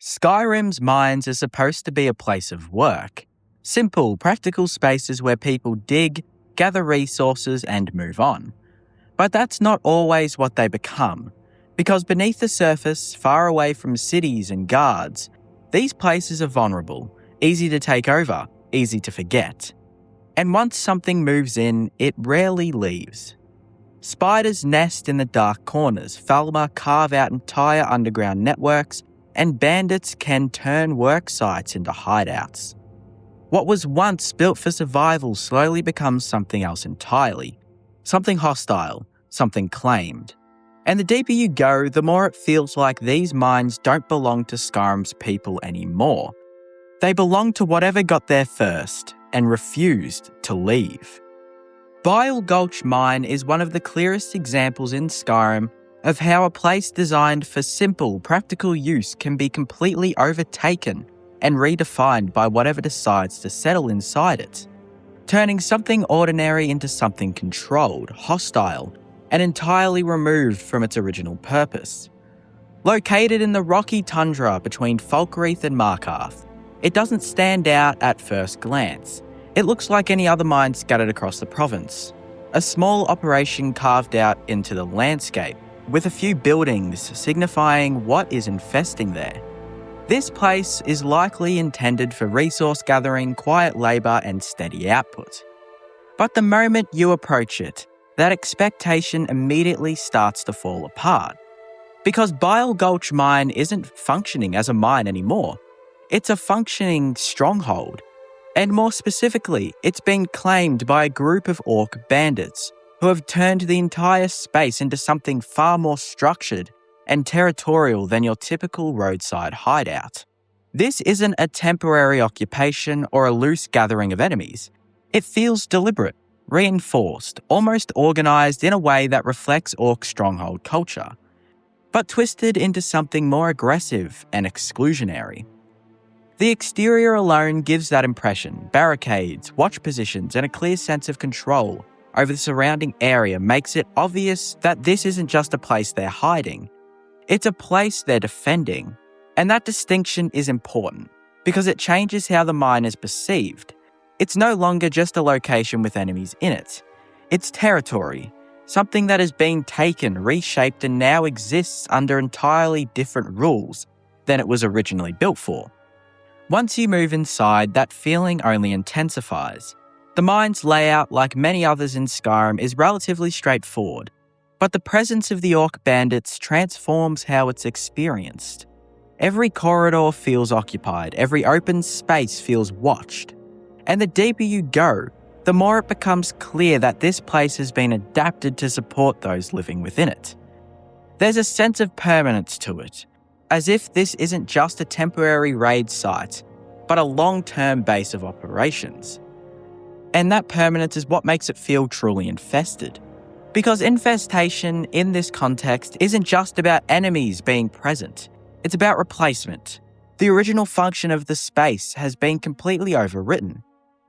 Skyrim's mines are supposed to be a place of work. Simple, practical spaces where people dig, gather resources, and move on. But that's not always what they become, because beneath the surface, far away from cities and guards, these places are vulnerable, easy to take over, easy to forget. And once something moves in, it rarely leaves. Spiders nest in the dark corners, Falmer carve out entire underground networks, and bandits can turn work sites into hideouts. What was once built for survival slowly becomes something else entirely. Something hostile, something claimed. And the deeper you go, the more it feels like these mines don't belong to Skyrim's people anymore. They belong to whatever got there first and refused to leave. Bile Gulch Mine is one of the clearest examples in Skyrim of how a place designed for simple, practical use can be completely overtaken and redefined by whatever decides to settle inside it, turning something ordinary into something controlled, hostile, and entirely removed from its original purpose. Located in the rocky tundra between Falkreath and Markarth, it doesn't stand out at first glance. It looks like any other mine scattered across the province, a small operation carved out into the landscape, with a few buildings signifying what is infesting there. This place is likely intended for resource gathering, quiet labour and steady output. But the moment you approach it, that expectation immediately starts to fall apart. Because Bile Gulch Mine isn't functioning as a mine anymore. It's a functioning stronghold. And more specifically, it's been claimed by a group of orc bandits who have turned the entire space into something far more structured and territorial than your typical roadside hideout. This isn't a temporary occupation or a loose gathering of enemies. It feels deliberate, reinforced, almost organised in a way that reflects orc stronghold culture, but twisted into something more aggressive and exclusionary. The exterior alone gives that impression. Barricades, watch positions, and a clear sense of control over the surrounding area makes it obvious that this isn't just a place they're hiding. It's a place they're defending. And that distinction is important because it changes how the mine is perceived. It's no longer just a location with enemies in it. It's territory, something that has been taken, reshaped, and now exists under entirely different rules than it was originally built for. Once you move inside, that feeling only intensifies. The mine's layout, like many others in Skyrim, is relatively straightforward, but the presence of the orc bandits transforms how it's experienced. Every corridor feels occupied, every open space feels watched. And the deeper you go, the more it becomes clear that this place has been adapted to support those living within it. There's a sense of permanence to it, as if this isn't just a temporary raid site, but a long-term base of operations. And that permanence is what makes it feel truly infested. Because infestation in this context isn't just about enemies being present, it's about replacement. The original function of the space has been completely overwritten.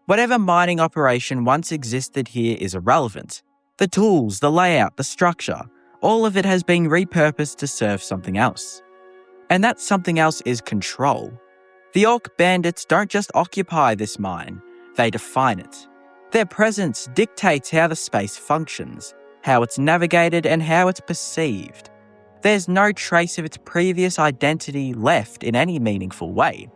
Whatever mining operation once existed here is irrelevant. The tools, the layout, the structure, all of it has been repurposed to serve something else. And that something else is control. The orc bandits don't just occupy this mine, they define it. Their presence dictates how the space functions, how it's navigated, and how it's perceived. There's no trace of its previous identity left in any meaningful way.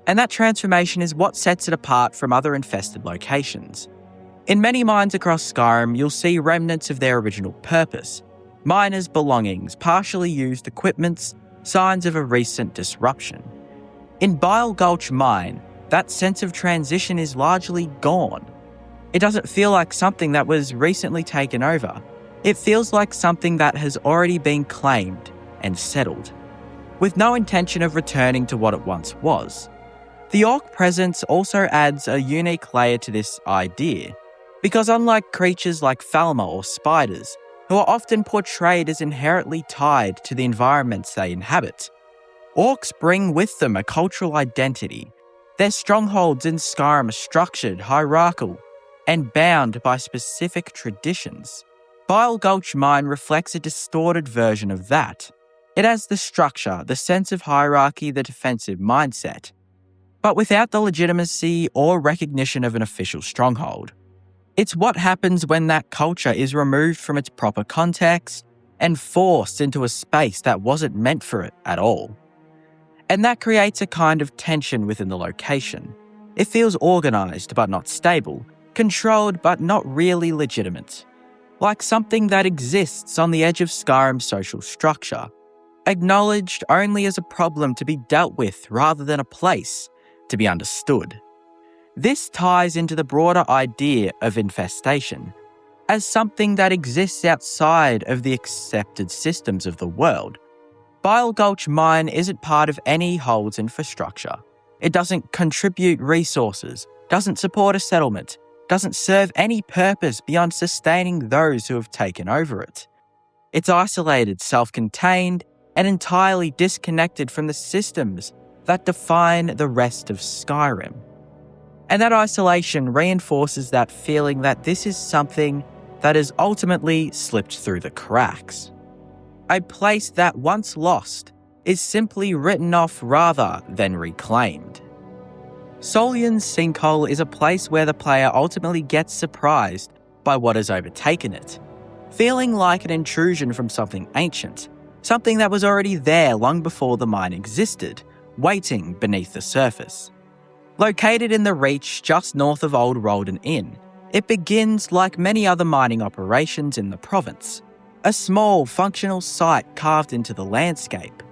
And that transformation is what sets it apart from other infested locations. In many mines across Skyrim, you'll see remnants of their original purpose. Miners' belongings, partially used equipments, signs of a recent disruption. In Bile Gulch Mine, that sense of transition is largely gone. It doesn't feel like something that was recently taken over. It feels like something that has already been claimed and settled, with no intention of returning to what it once was. The orc presence also adds a unique layer to this idea, because unlike creatures like Falmer or spiders, who are often portrayed as inherently tied to the environments they inhabit, orcs bring with them a cultural identity. Their strongholds in Skyrim are structured, hierarchical, and bound by specific traditions. Bile Gulch Mine reflects a distorted version of that. It has the structure, the sense of hierarchy, the defensive mindset, but without the legitimacy or recognition of an official stronghold. It's what happens when that culture is removed from its proper context and forced into a space that wasn't meant for it at all. And that creates a kind of tension within the location. It feels organised but not stable, controlled but not really legitimate. Like something that exists on the edge of Skyrim's social structure, acknowledged only as a problem to be dealt with rather than a place to be understood. This ties into the broader idea of infestation as something that exists outside of the accepted systems of the world. Bile Gulch Mine isn't part of any hold's infrastructure. It doesn't contribute resources, doesn't support a settlement, doesn't serve any purpose beyond sustaining those who have taken over it. It's isolated, self-contained, and entirely disconnected from the systems that define the rest of Skyrim. And that isolation reinforces that feeling that this is something that has ultimately slipped through the cracks. A place that once lost is simply written off rather than reclaimed. Solion's Sinkhole is a place where the player ultimately gets surprised by what has overtaken it, feeling like an intrusion from something ancient, something that was already there long before the mine existed, waiting beneath the surface. Located in the Reach just north of Old Roldan Inn, it begins like many other mining operations in the province, a small, functional site carved into the landscape,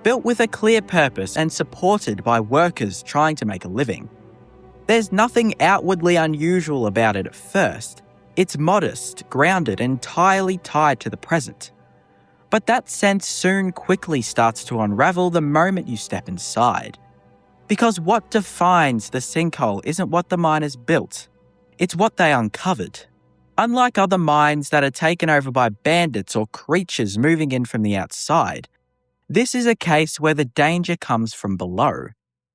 built with a clear purpose and supported by workers trying to make a living. There's nothing outwardly unusual about it at first. It's modest, grounded, and entirely tied to the present. But that sense soon quickly starts to unravel the moment you step inside. Because what defines the sinkhole isn't what the miners built, it's what they uncovered. Unlike other mines that are taken over by bandits or creatures moving in from the outside, this is a case where the danger comes from below,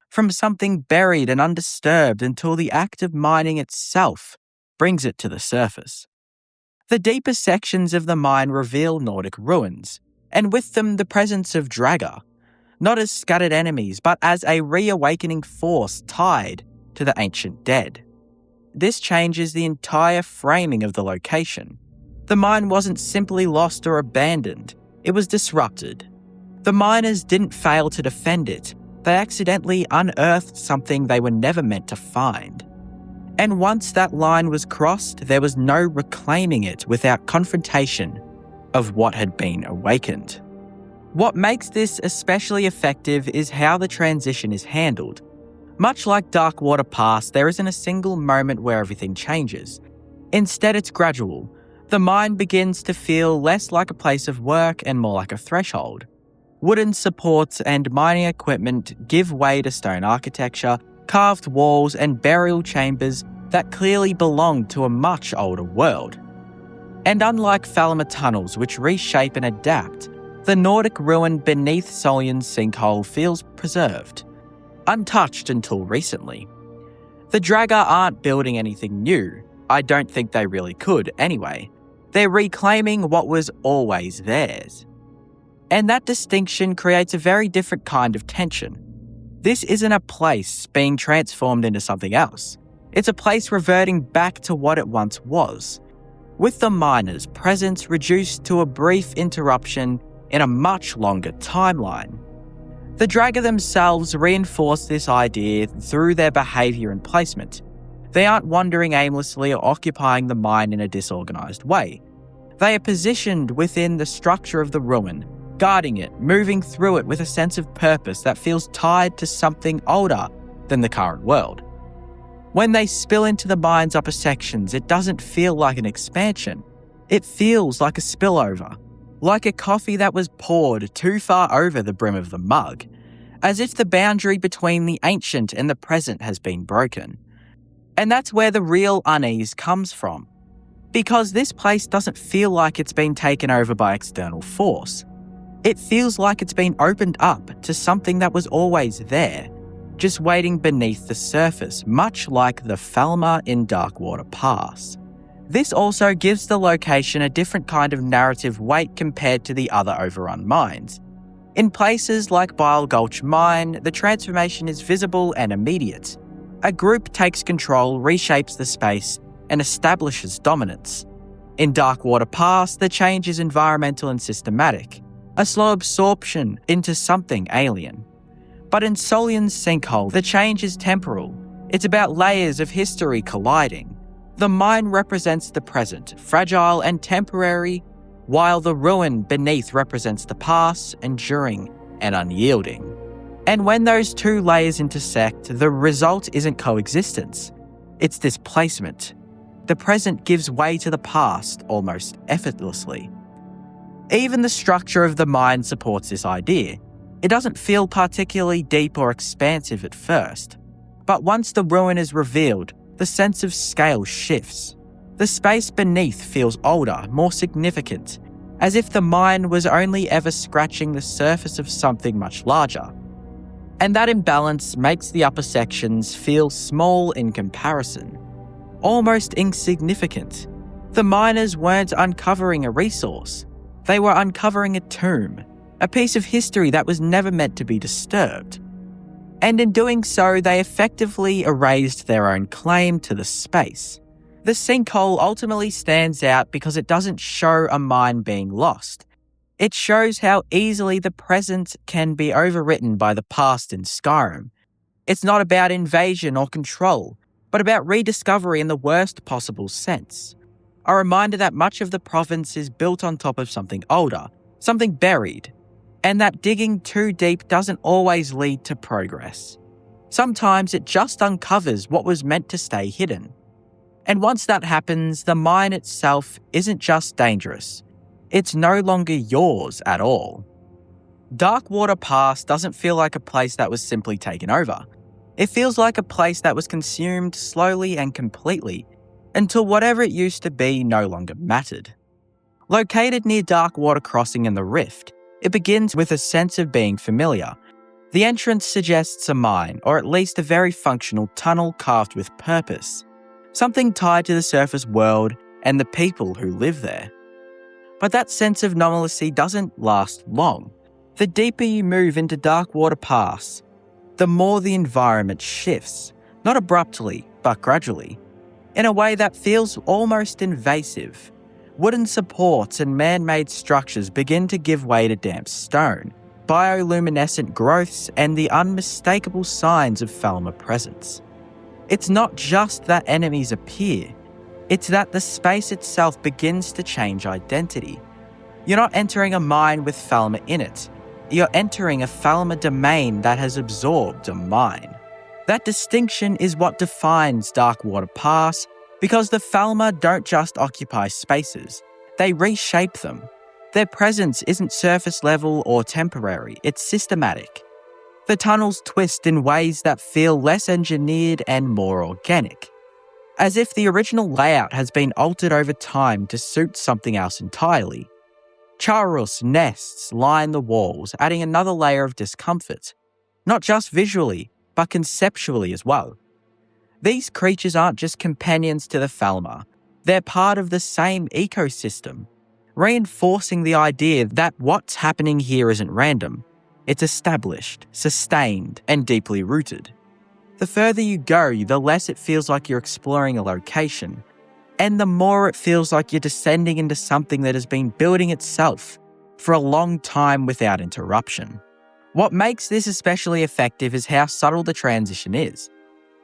from something buried and undisturbed until the act of mining itself brings it to the surface. The deeper sections of the mine reveal Nordic ruins, and with them the presence of Draga, not as scattered enemies, but as a reawakening force tied to the ancient dead. This changes the entire framing of the location. The mine wasn't simply lost or abandoned, it was disrupted. The miners didn't fail to defend it, they accidentally unearthed something they were never meant to find. And once that line was crossed, there was no reclaiming it without confrontation of what had been awakened. What makes this especially effective is how the transition is handled. Much like Darkwater Pass, there isn't a single moment where everything changes. Instead, it's gradual. The mine begins to feel less like a place of work and more like a threshold. Wooden supports and mining equipment give way to stone architecture, carved walls, and burial chambers that clearly belong to a much older world. And unlike Falmer tunnels, which reshape and adapt, the Nordic ruin beneath Solion's Sinkhole feels preserved, untouched until recently. The Draga aren't building anything new. I don't think they really could anyway. They're reclaiming what was always theirs. And that distinction creates a very different kind of tension. This isn't a place being transformed into something else. It's a place reverting back to what it once was, with the miners' presence reduced to a brief interruption in a much longer timeline. The Draga themselves reinforce this idea through their behaviour and placement. They aren't wandering aimlessly or occupying the mine in a disorganised way. They are positioned within the structure of the ruin, guarding it, moving through it with a sense of purpose that feels tied to something older than the current world. When they spill into the mine's upper sections, it doesn't feel like an expansion. It feels like a spillover, like a coffee that was poured too far over the brim of the mug, as if the boundary between the ancient and the present has been broken. And that's where the real unease comes from, because this place doesn't feel like it's been taken over by external force. It feels like it's been opened up to something that was always there, just waiting beneath the surface, much like the Falmer in Darkwater Pass. This also gives the location a different kind of narrative weight compared to the other Overrun mines. In places like Bile Gulch Mine, the transformation is visible and immediate. A group takes control, reshapes the space, and establishes dominance. In Darkwater Pass, the change is environmental and systematic, a slow absorption into something alien. But in Solion's Sinkhole, the change is temporal. It's about layers of history colliding. The mine represents the present, fragile and temporary, while the ruin beneath represents the past, enduring and unyielding. And when those two layers intersect, the result isn't coexistence, it's displacement. The present gives way to the past almost effortlessly. Even the structure of the mine supports this idea. It doesn't feel particularly deep or expansive at first, but once the ruin is revealed, the sense of scale shifts. The space beneath feels older, more significant, as if the mine was only ever scratching the surface of something much larger. And that imbalance makes the upper sections feel small in comparison, almost insignificant. The miners weren't uncovering a resource, they were uncovering a tomb, a piece of history that was never meant to be disturbed. And in doing so, they effectively erased their own claim to the space. The sinkhole ultimately stands out because it doesn't show a mine being lost. It shows how easily the present can be overwritten by the past in Skyrim. It's not about invasion or control, but about rediscovery in the worst possible sense. A reminder that much of the province is built on top of something older, something buried, and that digging too deep doesn't always lead to progress. Sometimes it just uncovers what was meant to stay hidden. And once that happens, the mine itself isn't just dangerous, it's no longer yours at all. Darkwater Pass doesn't feel like a place that was simply taken over. It feels like a place that was consumed slowly and completely, until whatever it used to be no longer mattered. Located near Darkwater Crossing and the Rift, it begins with a sense of being familiar. The entrance suggests a mine, or at least a very functional tunnel carved with purpose, something tied to the surface world and the people who live there. But that sense of normalcy doesn't last long. The deeper you move into Darkwater Pass, the more the environment shifts, not abruptly, but gradually, in a way that feels almost invasive. Wooden supports and man-made structures begin to give way to damp stone, bioluminescent growths, and the unmistakable signs of Falmer presence. It's not just that enemies appear, it's that the space itself begins to change identity. You're not entering a mine with Falmer in it, you're entering a Falmer domain that has absorbed a mine. That distinction is what defines Darkwater Pass, because the Falmer don't just occupy spaces, they reshape them. Their presence isn't surface level or temporary, it's systematic. The tunnels twist in ways that feel less engineered and more organic, as if the original layout has been altered over time to suit something else entirely. Charus nests line the walls, adding another layer of discomfort, not just visually, but conceptually as well. These creatures aren't just companions to the Falmer, they're part of the same ecosystem, reinforcing the idea that what's happening here isn't random. It's established, sustained, and deeply rooted. The further you go, the less it feels like you're exploring a location, and the more it feels like you're descending into something that has been building itself for a long time without interruption. What makes this especially effective is how subtle the transition is,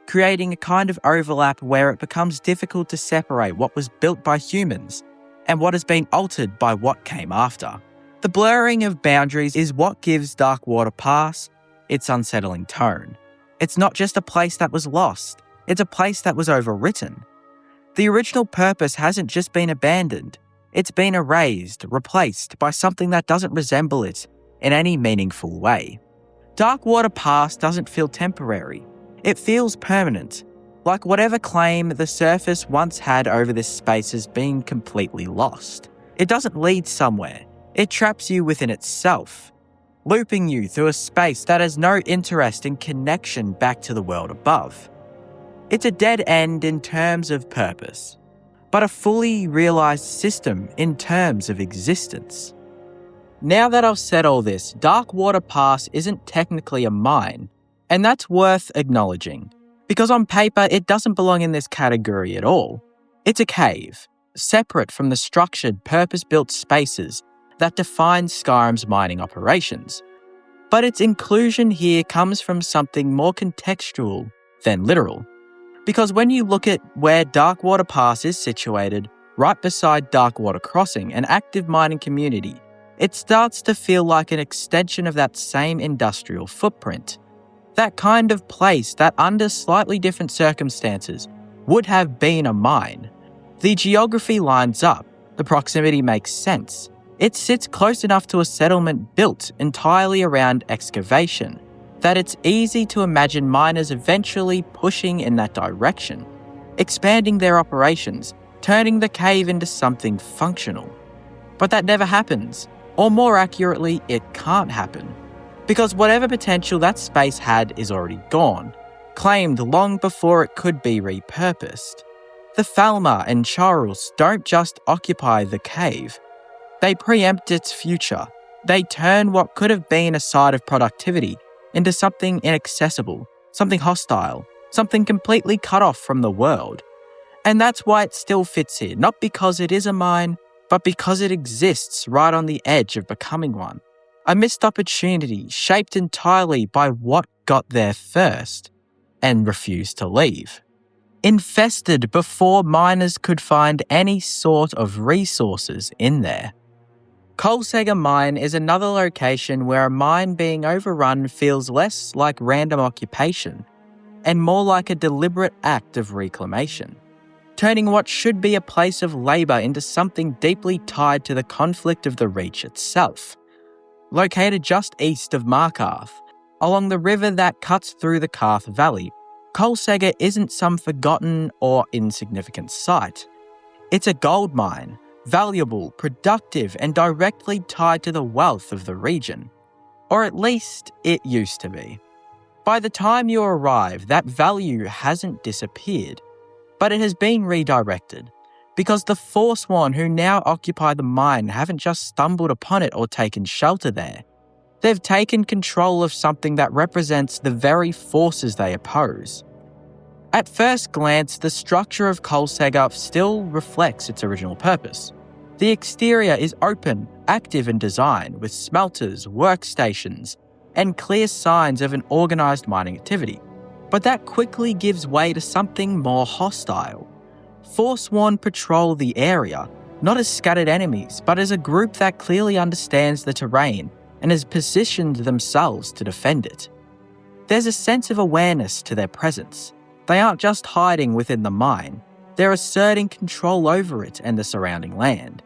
creating a kind of overlap where it becomes difficult to separate what was built by humans and what has been altered by what came after. The blurring of boundaries is what gives Darkwater Pass its unsettling tone. It's not just a place that was lost, it's a place that was overwritten. The original purpose hasn't just been abandoned, it's been erased, replaced by something that doesn't resemble it in any meaningful way. Darkwater Pass doesn't feel temporary, it feels permanent, like whatever claim the surface once had over this space has been completely lost. It doesn't lead somewhere, it traps you within itself, looping you through a space that has no interest in connection back to the world above. It's a dead end in terms of purpose, but a fully realised system in terms of existence. Now that I've said all this, Darkwater Pass isn't technically a mine, and that's worth acknowledging, because on paper it doesn't belong in this category at all. It's a cave, separate from the structured, purpose-built spaces that define Skyrim's mining operations. But its inclusion here comes from something more contextual than literal. Because when you look at where Darkwater Pass is situated, right beside Darkwater Crossing, an active mining community, it starts to feel like an extension of that same industrial footprint. That kind of place that under slightly different circumstances would have been a mine. The geography lines up, the proximity makes sense. It sits close enough to a settlement built entirely around excavation that it's easy to imagine miners eventually pushing in that direction, expanding their operations, turning the cave into something functional. But that never happens, or more accurately, it can't happen, because whatever potential that space had is already gone, claimed long before it could be repurposed. The Falmer and Charles don't just occupy the cave, they preempt its future. They turn what could have been a site of productivity into something inaccessible, something hostile, something completely cut off from the world. And that's why it still fits here, not because it is a mine, but because it exists right on the edge of becoming one. A missed opportunity shaped entirely by what got there first and refused to leave. Infested before miners could find any sort of resources in there. Colsega Mine is another location where a mine being overrun feels less like random occupation and more like a deliberate act of reclamation, turning what should be a place of labour into something deeply tied to the conflict of the Reach itself. Located just east of Markarth, along the river that cuts through the Karth Valley, Colsega isn't some forgotten or insignificant site. It's a gold mine, valuable, productive, and directly tied to the wealth of the region. Or at least it used to be. By the time you arrive, that value hasn't disappeared, but it has been redirected, because the Forsworn who now occupy the mine haven't just stumbled upon it or taken shelter there. They've taken control of something that represents the very forces they oppose. At first glance, the structure of Colsega still reflects its original purpose. The exterior is open, active in design, with smelters, workstations, and clear signs of an organised mining activity. But that quickly gives way to something more hostile. Forsworn patrol the area, not as scattered enemies, but as a group that clearly understands the terrain and has positioned themselves to defend it. There's a sense of awareness to their presence. They aren't just hiding within the mine, they're asserting control over it and the surrounding land.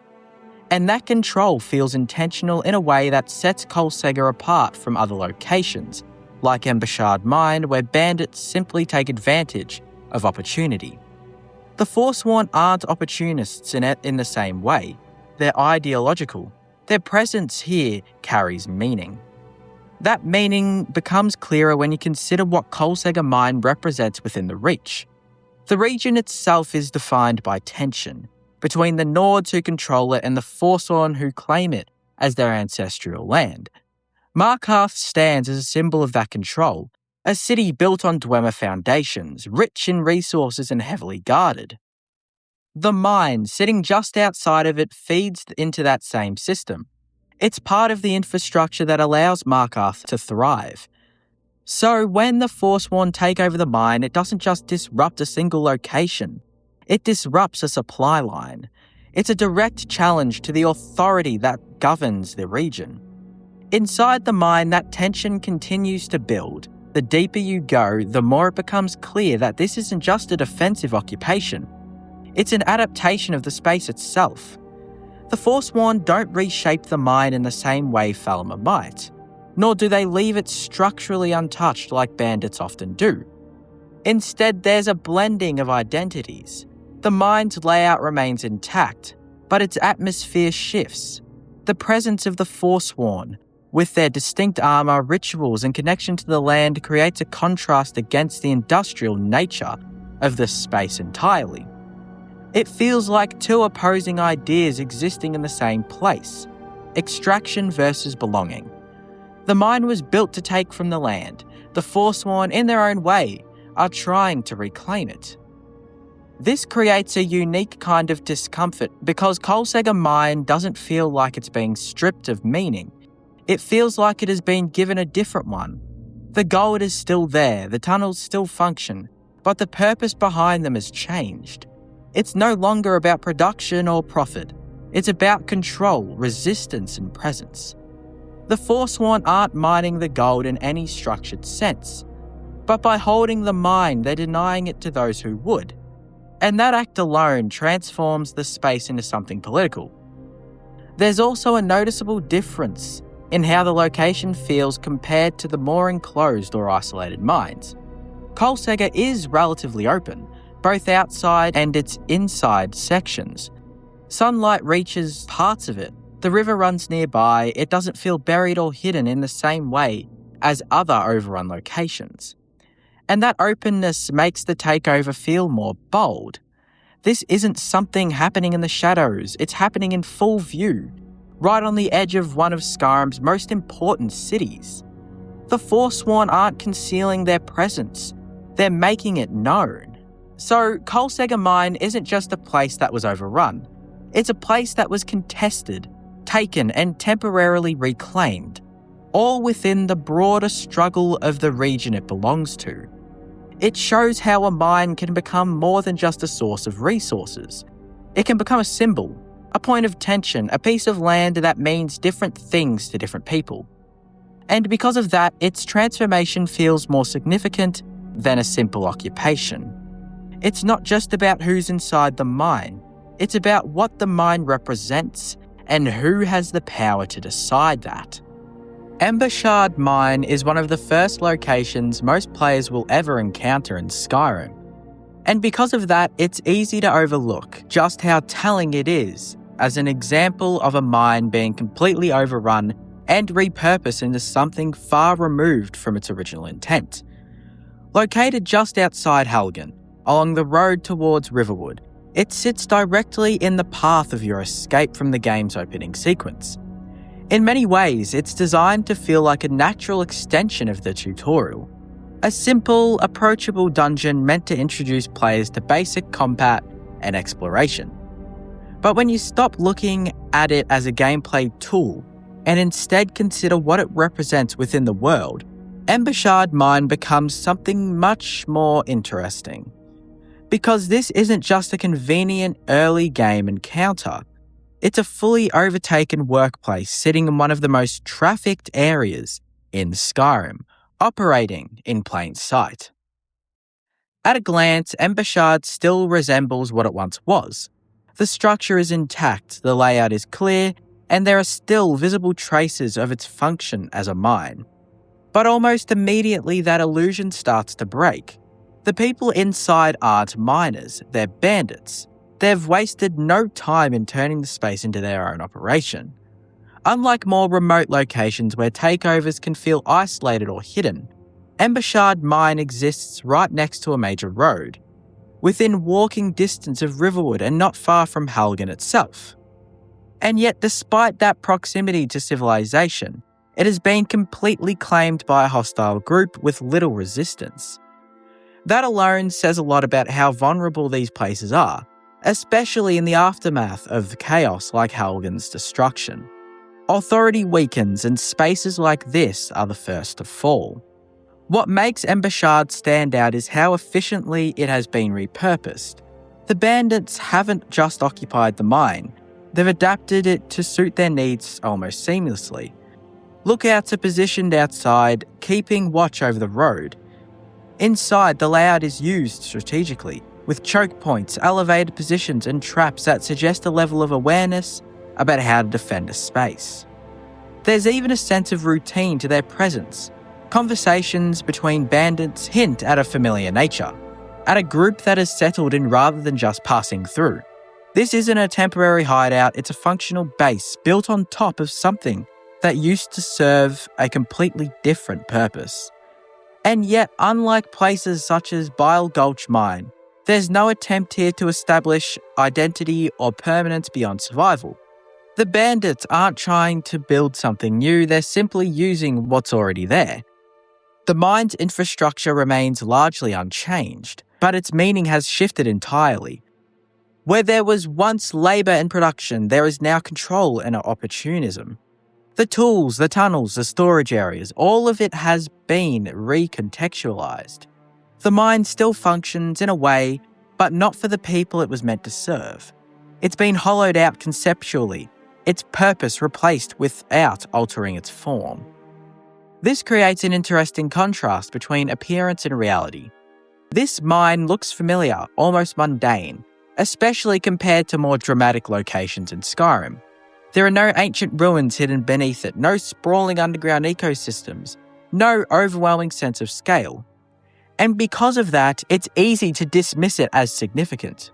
And that control feels intentional in a way that sets Colsega apart from other locations, like Embashard Mine, where bandits simply take advantage of opportunity. The Forsworn aren't opportunists in the same way. They're ideological. Their presence here carries meaning. That meaning becomes clearer when you consider what Colsega Mine represents within the Reach. The region itself is defined by tension between the Nords who control it and the Forsworn who claim it as their ancestral land. Markarth stands as a symbol of that control, a city built on Dwemer foundations, rich in resources and heavily guarded. The mine, sitting just outside of it, feeds into that same system. It's part of the infrastructure that allows Markarth to thrive. So when the Forsworn take over the mine, it doesn't just disrupt a single location. It disrupts a supply line. It's a direct challenge to the authority that governs the region. Inside the mine, that tension continues to build. The deeper you go, the more it becomes clear that this isn't just a defensive occupation. It's an adaptation of the space itself. The Forsworn don't reshape the mine in the same way Falmer might, nor do they leave it structurally untouched like bandits often do. Instead, there's a blending of identities. The mine's layout remains intact, but its atmosphere shifts. The presence of the Forsworn, with their distinct armour, rituals, and connection to the land, creates a contrast against the industrial nature of the space entirely. It feels like two opposing ideas existing in the same place. extraction versus belonging. The mine was built to take from the land. The Forsworn, in their own way, are trying to reclaim it. This creates a unique kind of discomfort because Colsega Mine doesn't feel like it's being stripped of meaning. It feels like it has been given a different one. The gold is still there, the tunnels still function, but the purpose behind them has changed. It's no longer about production or profit. It's about control, resistance, and presence. The Forsworn aren't mining the gold in any structured sense, but by holding the mine, they're denying it to those who would. And that act alone transforms the space into something political. There's also a noticeable difference in how the location feels compared to the more enclosed or isolated mines. Colsega is relatively open, both outside and its inside sections. Sunlight reaches parts of it. The river runs nearby. It doesn't feel buried or hidden in the same way as other Overrun locations. And that openness makes the takeover feel more bold. This isn't something happening in the shadows, it's happening in full view, right on the edge of one of Skyrim's most important cities. The Forsworn aren't concealing their presence, they're making it known. So Colsega Mine isn't just a place that was overrun, it's a place that was contested, taken and temporarily reclaimed, all within the broader struggle of the region it belongs to. It shows how a mine can become more than just a source of resources. It can become a symbol, a point of tension, a piece of land that means different things to different people. And because of that, its transformation feels more significant than a simple occupation. It's not just about who's inside the mine, it's about what the mine represents and who has the power to decide that. Embershard Mine is one of the first locations most players will ever encounter in Skyrim. And because of that, it's easy to overlook just how telling it is as an example of a mine being completely overrun and repurposed into something far removed from its original intent. Located just outside Helgen, along the road towards Riverwood, it sits directly in the path of your escape from the game's opening sequence. In many ways, it's designed to feel like a natural extension of the tutorial. A simple, approachable dungeon meant to introduce players to basic combat and exploration. But when you stop looking at it as a gameplay tool and instead consider what it represents within the world, Embershard Mine becomes something much more interesting. Because this isn't just a convenient early game encounter, it's a fully overtaken workplace sitting in one of the most trafficked areas in Skyrim, operating in plain sight. At a glance, Embershard still resembles what it once was. The structure is intact, the layout is clear, and there are still visible traces of its function as a mine. But almost immediately that illusion starts to break. The people inside aren't miners, they're bandits. They've wasted no time in turning the space into their own operation. Unlike more remote locations where takeovers can feel isolated or hidden, Embershard Mine exists right next to a major road, within walking distance of Riverwood and not far from Helgen itself. And yet, despite that proximity to civilization, it has been completely claimed by a hostile group with little resistance. That alone says a lot about how vulnerable these places are, especially in the aftermath of chaos like Helgen's destruction. Authority weakens and spaces like this are the first to fall. What makes Embershard stand out is how efficiently it has been repurposed. The bandits haven't just occupied the mine, they've adapted it to suit their needs almost seamlessly. Lookouts are positioned outside, keeping watch over the road. Inside, the layout is used strategically, with choke points, elevated positions and traps that suggest a level of awareness about how to defend a space. There's even a sense of routine to their presence. Conversations between bandits hint at a familiar nature, at a group that has settled in rather than just passing through. This isn't a temporary hideout, it's a functional base built on top of something that used to serve a completely different purpose. And yet, unlike places such as Bile Gulch Mine, there's no attempt here to establish identity or permanence beyond survival. The bandits aren't trying to build something new, they're simply using what's already there. The mine's infrastructure remains largely unchanged, but its meaning has shifted entirely. Where there was once labour and production, there is now control and opportunism. The tools, the tunnels, the storage areas, all of it has been recontextualised. The mine still functions in a way, but not for the people it was meant to serve. It's been hollowed out conceptually, its purpose replaced without altering its form. This creates an interesting contrast between appearance and reality. This mine looks familiar, almost mundane, especially compared to more dramatic locations in Skyrim. There are no ancient ruins hidden beneath it, no sprawling underground ecosystems, no overwhelming sense of scale. And because of that, it's easy to dismiss it as significant.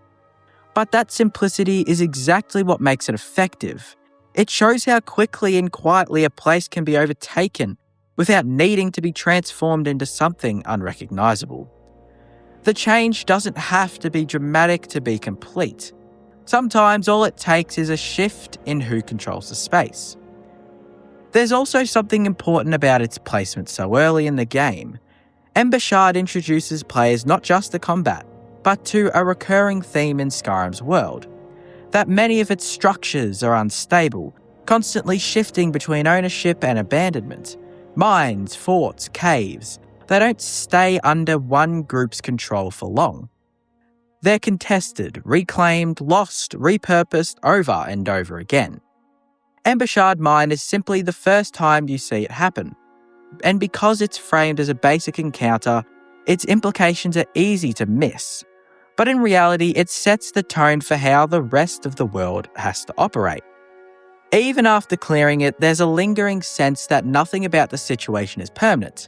But that simplicity is exactly what makes it effective. It shows how quickly and quietly a place can be overtaken without needing to be transformed into something unrecognisable. The change doesn't have to be dramatic to be complete. Sometimes all it takes is a shift in who controls the space. There's also something important about its placement so early in the game. Shard introduces players not just to combat, but to a recurring theme in Skyrim's world. That many of its structures are unstable, constantly shifting between ownership and abandonment. Mines, forts, caves, they don't stay under one group's control for long. They're contested, reclaimed, lost, repurposed over and over again. Shard Mine is simply the first time you see it happen. And because it's framed as a basic encounter, its implications are easy to miss. But in reality, it sets the tone for how the rest of the world has to operate. Even after clearing it, there's a lingering sense that nothing about the situation is permanent.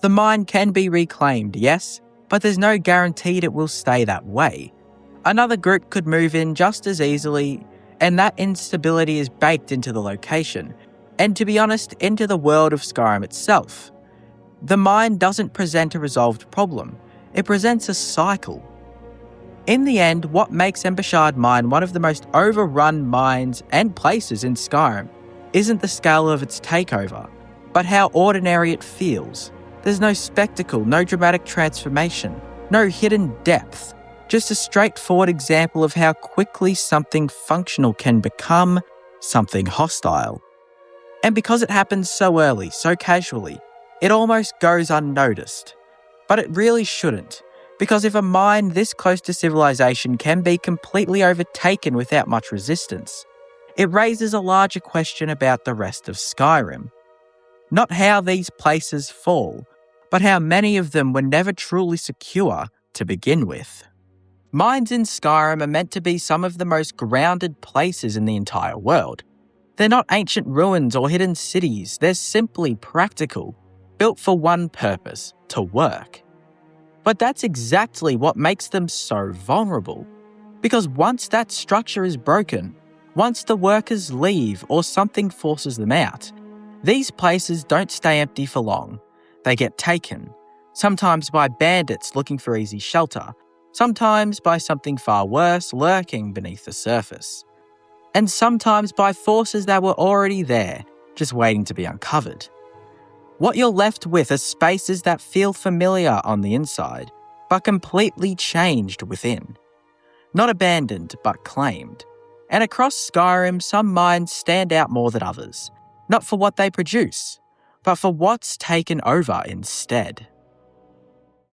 The mine can be reclaimed, yes, but there's no guarantee it will stay that way. Another group could move in just as easily, and that instability is baked into the location, and to be honest, into the world of Skyrim itself. The mine doesn't present a resolved problem, it presents a cycle. In the end, what makes Shard Mine one of the most overrun mines and places in Skyrim isn't the scale of its takeover, but how ordinary it feels. There's no spectacle, no dramatic transformation, no hidden depth, just a straightforward example of how quickly something functional can become something hostile. And because it happens so early, so casually, it almost goes unnoticed. But it really shouldn't, because if a mine this close to civilization can be completely overtaken without much resistance, it raises a larger question about the rest of Skyrim. Not how these places fall, but how many of them were never truly secure to begin with. Mines in Skyrim are meant to be some of the most grounded places in the entire world. They're not ancient ruins or hidden cities, they're simply practical, built for one purpose, to work. But that's exactly what makes them so vulnerable. Because once that structure is broken, once the workers leave or something forces them out, these places don't stay empty for long. They get taken, sometimes by bandits looking for easy shelter, sometimes by something far worse lurking beneath the surface, and sometimes by forces that were already there, just waiting to be uncovered. What you're left with are spaces that feel familiar on the inside, but completely changed within. Not abandoned, but claimed. And across Skyrim, some mines stand out more than others, not for what they produce, but for what's taken over instead.